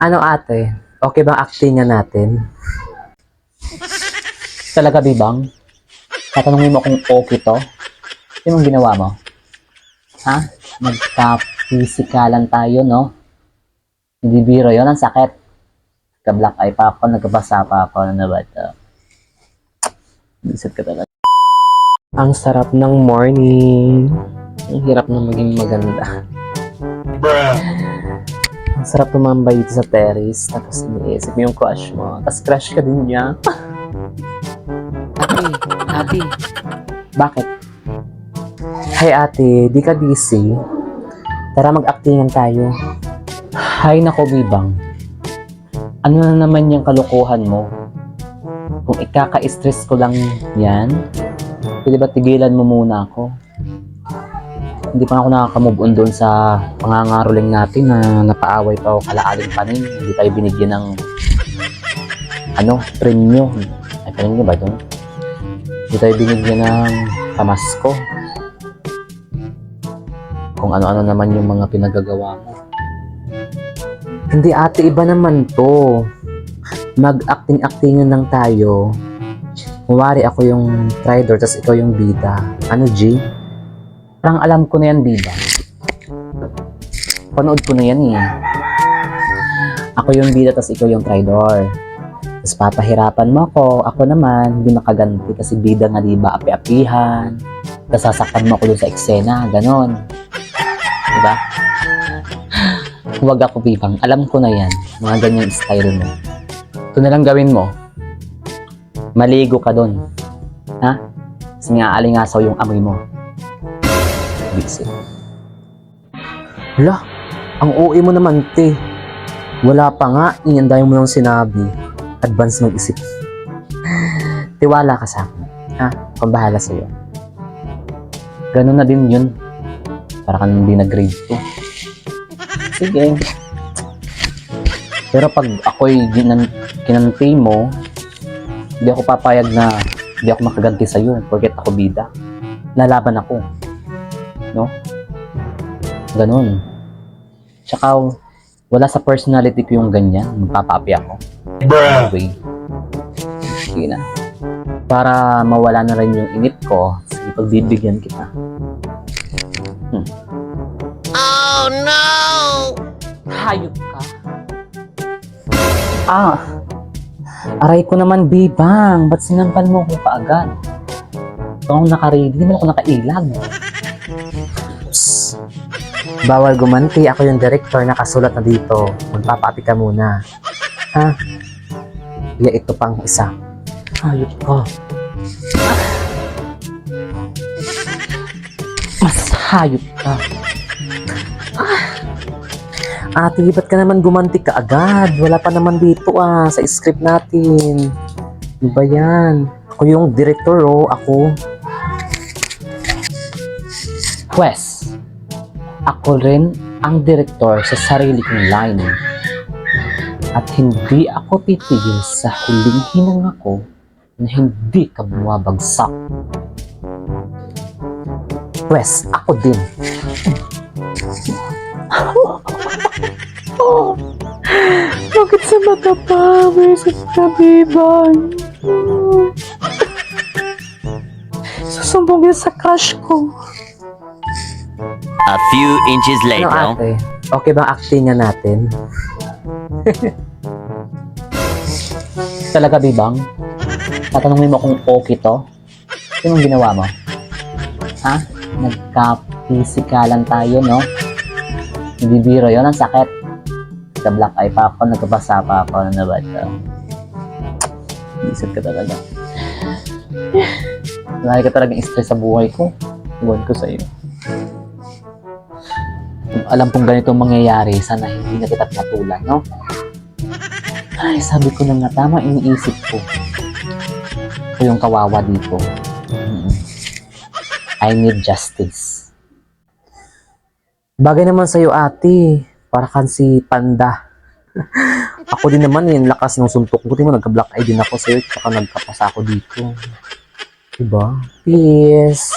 Ano ate? Okay bang actingan natin? Talaga, Bibang? Tatanungin mo kung okay to? Anong ginawa mo? Ha? Nagka-physikalan tayo, no? Hindi biro yun, ang sakit. Nagka-black eye pa ako, nagkabasa pa ako, ano ba ito? Isip ka talaga. Ang sarap ng morning. Ang hirap na maging maganda. Ang sarap tumambay dito sa terrace, tapos iniisip mo yung crush mo. Tapos crush ka din niya. Ate, bakit? Hi ate, di ka busy? Tara mag-actingan tayo. Hay nako, Bibang. Ano na naman yung kalukuhan mo? Kung ikaka-stress ko lang yan, pwede ba tigilan mo muna ako? Hindi pa ako nakaka-move on doon sa pangangaroling natin na napaaway pa ako kalaaling panin. Hindi tayo binigyan ng premyo. Ay, premyo ba doon? Hindi tayo binigyan ng pamasko. Kung ano-ano naman yung mga pinagagawa mo. Hindi ate, iba naman to. Mag-acting-actingan lang tayo. Kumwari ako yung traitor, tas ikaw yung bida. Ano, G? Parang alam ko na yan, Biba. Panood ko na yan eh. Ako yung bida, tas ikaw yung traidor. Tapos papahirapan mo ako. Ako naman, hindi makaganti kasi bida nga, diba? Api-apihan. Tapos sasaktan mo ako dun sa eksena. Ganon. Diba? Huwag ako, Bibang. Alam ko na yan. Mga ganyan style mo. Ito na lang gawin mo. Maligo ka dun. Ha? Kasi nga alingasaw yung amoy mo. Bigsit. Hala, ang OA mo naman, te. Wala pa nga, inyanday mo lang sinabi. Advance mag-isip. Tiwala ka sa akin. Ha? Pambahala sa'yo. Ganun na din yun. Para ka hindi nag-grade 2. Sige. Pero pag ako'y kinanti mo, hindi ako papayag na hindi ako makaganti sa'yo. Porket ako bida. Lalaban ako. No? Ganun. Tsaka, wala sa personality ko yung ganyan. Magpapaapi ako. Anyway. Sige na. Para mawala na rin yung inip ko, sige, pagbibigyan kita. Oh no! Hayop ka. Aray ko naman, Bibang. Ba't sinampal mo ko kaagad? Ito akong naka-ready. Hindi mo ako nakailag. Psst. Bawal gumanti. Ako yung director, nakasulat na dito. Magpapaapi ka muna. Ha? Yeah, ito pang isa. Hayop ka. Mas hayop ka. Ate, ba't ka naman gumanti ka agad? Wala pa naman dito sa script natin. Ano ba yan? Ako yung director, ako. Pwes, ako rin ang direktor sa sarili kong line. At hindi ako titigil sa huling hinanga ko na hindi ka bumabagsak. Pwes, ako din. Bakit sa mata pa versus sa Bibang? Susumbong yun sa crush ko. A few inches Ano later. ate? Okay bang actingan natin? Talaga, Bibang? Tatanungin mo kung okay to? Anong ginawa mo? Ha? Nagka-physikalan tayo, no? Hindi biro yun, ang sakit. Nagka-black eye pa ako, nagkabasa pa ako, ano ba ito? Isip ka talaga. Lagi ka talagang stress sa buhay ko. Iwan ko sa'yo. Kung alam kong ganito mangyayari, sana hindi na kita pinatulan, no? Ay, sabi ko na nga, tama iniisip ko. Ako yung kawawa dito. I need justice. Bagay naman sa'yo ate. Para kan si Panda. Ako din naman yung lakas ng suntok ko. Tingnan mo, nagka-black eye din ako sa'yo. Tsaka nagkapasa ako dito. Diba? Peace.